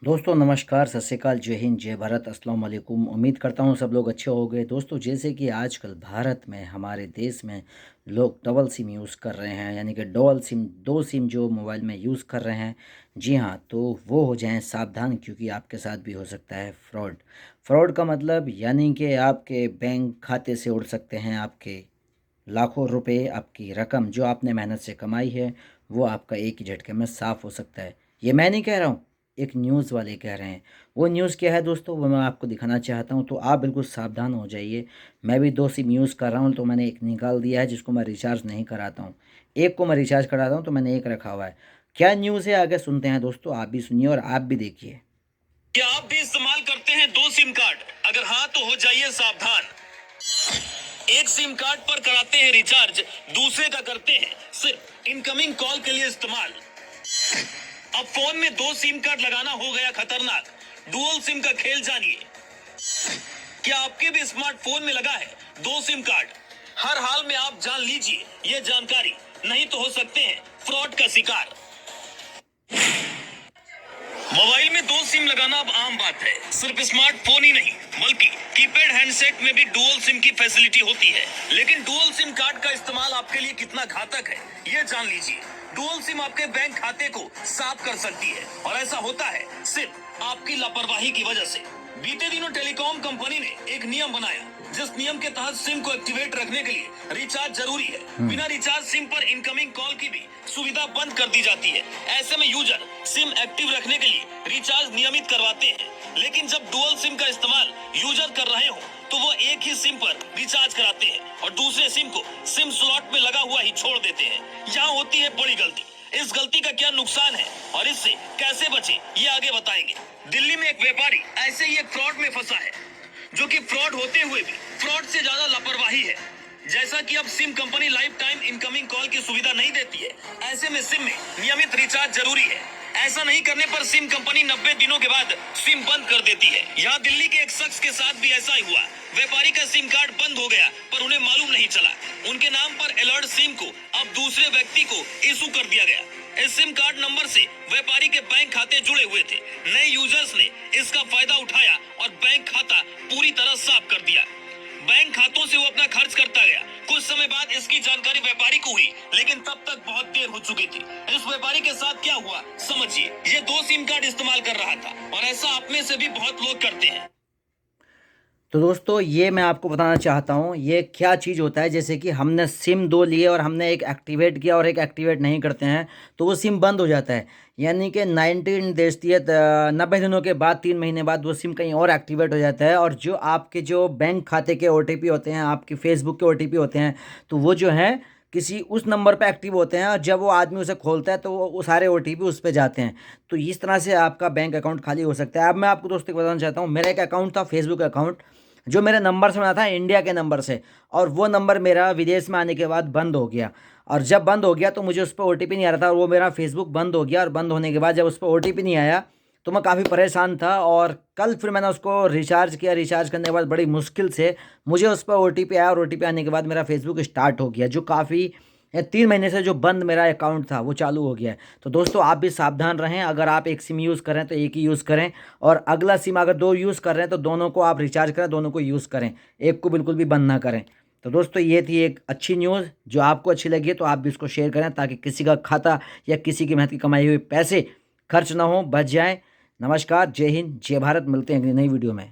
दोस्तों नमस्कार, सत श्री अकाल, जय हिंद, जय भारत, अस्सलाम वालेकुम। उम्मीद करता हूँ सब लोग अच्छे हो गए। दोस्तों जैसे कि आजकल भारत में हमारे देश में लोग डबल सिम यूज़ कर रहे हैं, यानी कि डुअल सिम, दो सिम जो मोबाइल में यूज़ कर रहे हैं। जी हाँ, तो वो हो जाएं सावधान, क्योंकि आपके साथ भी हो सकता है फ्रॉड। फ्रॉड का मतलब यानी कि आपके बैंक खाते से उड़ सकते हैं आपके लाखों रुपए, आपकी रकम जो आपने मेहनत से कमाई है, वो आपका एक ही झटके में साफ़ हो सकता है। ये मैं नहीं कह रहा हूँ, एक न्यूज़ वाले कह रहे हैं। वो न्यूज़ क्या है दोस्तों, वो मैं आपको दिखाना चाहता हूँ, तो आप बिल्कुल सावधान हो जाइए। मैं भी दो सिम यूज़ कर रहा हूँ, तो मैंने एक निकाल दिया है जिसको मैं रिचार्ज नहीं कराता हूँ। एक को मैं रिचार्ज कराता हूँ, तो मैंने एक रखा हुआ है। क्या न्यूज़ है आगे सुनते हैं दोस्तों, आप भी सुनिए और आप भी देखिए। क्या आप भी इस्तेमाल करते हैं दो सिम कार्ड? अगर हाँ तो हो जाइए सावधान। एक सिम कार्ड पर कराते हैं रिचार्ज, दूसरे का करते हैं सिर्फ इनकमिंग कॉल के लिए इस्तेमाल। अब फोन में दो सिम कार्ड लगाना हो गया खतरनाक। डुअल सिम का खेल जानिए। क्या आपके भी स्मार्टफोन में लगा है दो सिम कार्ड? हर हाल में आप जान लीजिए ये जानकारी, नहीं तो हो सकते हैं फ्रॉड का शिकार। मोबाइल में दो सिम लगाना अब आम बात है। सिर्फ स्मार्टफोन ही नहीं बल्कि कीपैड हैंडसेट में भी डुअल सिम की फैसिलिटी होती है। लेकिन डुअल सिम कार्ड का इस्तेमाल आपके लिए कितना घातक है, ये जान लीजिए। डुअल सिम आपके बैंक खाते को साफ कर सकती है, और ऐसा होता है सिर्फ आपकी लापरवाही की वजह से। बीते दिनों टेलीकॉम कंपनी ने एक नियम बनाया, जिस नियम के तहत सिम को एक्टिवेट रखने के लिए रिचार्ज जरूरी है। बिना रिचार्ज सिम पर इनकमिंग कॉल की भी सुविधा बंद कर दी जाती है। ऐसे में यूजर सिम एक्टिव रखने के लिए रिचार्ज नियमित करवाते हैं, लेकिन जब डुअल सिम का इस्तेमाल यूजर कर रहे हो तो वो एक ही सिम पर रिचार्ज कराते हैं और दूसरे सिम को सिम स्लॉट में लगा हुआ ही छोड़ देते हैं। यहाँ होती है बड़ी गलती। इस गलती का क्या नुकसान है और इससे कैसे बचे, ये आगे बताएंगे। दिल्ली में एक व्यापारी ऐसे ही एक फ्रॉड में फंसा है, जो कि फ्रॉड होते हुए भी फ्रॉड से ज्यादा लापरवाही है। जैसा कि अब SIM company life time incoming call की सुविधा नहीं देती है, ऐसे में सिम में नियमित रिचार्ज जरूरी है। ऐसा नहीं करने पर सिम कंपनी 90 दिनों के बाद सिम बंद कर देती है। यहाँ दिल्ली के एक शख्स के साथ भी ऐसा ही हुआ। व्यापारी का सिम कार्ड बंद हो गया पर उन्हें मालूम नहीं चला। उनके नाम पर अलर्ट सिम को अब दूसरे व्यक्ति को इशू कर दिया गया। इस सिम कार्ड नंबर से व्यापारी के बैंक खाते जुड़े हुए थे। नए यूजर्स ने इसका फायदा उठाया और बैंक खाता पूरी तरह साफ कर दिया। बैंक खातों से वो अपना खर्च करता गया। कुछ समय बाद इसकी जानकारी व्यापारी को हुई, लेकिन तब तक बहुत देर हो चुकी थी। इस व्यापारी के साथ क्या हुआ समझिए। ये दो सिम कार्ड इस्तेमाल कर रहा था, और ऐसा आप में से भी बहुत लोग करते हैं। तो दोस्तों ये मैं आपको बताना चाहता हूँ, ये क्या चीज़ होता है। जैसे कि हमने सिम दो लिए और हमने एक एक्टिवेट किया और एक एक्टिवेट नहीं करते हैं, तो वो सिम बंद हो जाता है। यानी कि 19 देश दिए 90 दिनों के बाद, 3 महीने बाद वो सिम कहीं और एक्टिवेट हो जाता है। और जो आपके जो बैंक खाते के OTP होते हैं, आपके फेसबुक के OTP होते हैं, तो वो जो है किसी उस नंबर पे एक्टिव होते हैं, और जब वो आदमी उसे खोलता है तो वो सारे OTP उस पे जाते हैं। तो इस तरह से आपका बैंक अकाउंट खाली हो सकता है। अब मैं आपको दोस्तों बताना चाहता हूँ, मेरा एक अकाउंट था, फेसबुक अकाउंट, जो मेरे नंबर से बना था, इंडिया के नंबर से, और वो नंबर मेरा विदेश में आने के बाद बंद हो गया। और जब बंद हो गया तो मुझे उस पर OTP नहीं आ रहा था, और वो मेरा फेसबुक बंद हो गया। और बंद होने के बाद जब उस पर OTP नहीं आया तो मैं काफ़ी परेशान था। और कल फिर मैंने उसको रिचार्ज किया। रिचार्ज करने के बाद बड़ी मुश्किल से मुझे उस पर OTP आया, और OTP आने के बाद मेरा फेसबुक स्टार्ट हो गया, जो काफ़ी 3 महीने से जो बंद मेरा अकाउंट था वो चालू हो गया है। तो दोस्तों आप भी सावधान रहें। अगर आप एक सिम यूज़ करें तो एक ही यूज़ करें, और अगला सिम अगर दो यूज़ कर रहे हैं तो दोनों को आप रिचार्ज करें, दोनों को यूज़ करें, एक को बिल्कुल भी बंद ना करें। तो दोस्तों ये थी एक अच्छी न्यूज़, जो आपको अच्छी लगी है तो आप भी इसको शेयर करें, ताकि किसी का खाता या किसी की मेहनत की कमाई हुई पैसे खर्च ना हो, बच जाएँ। नमस्कार, जय हिंद, जय भारत। मिलते हैं अगली नई वीडियो में।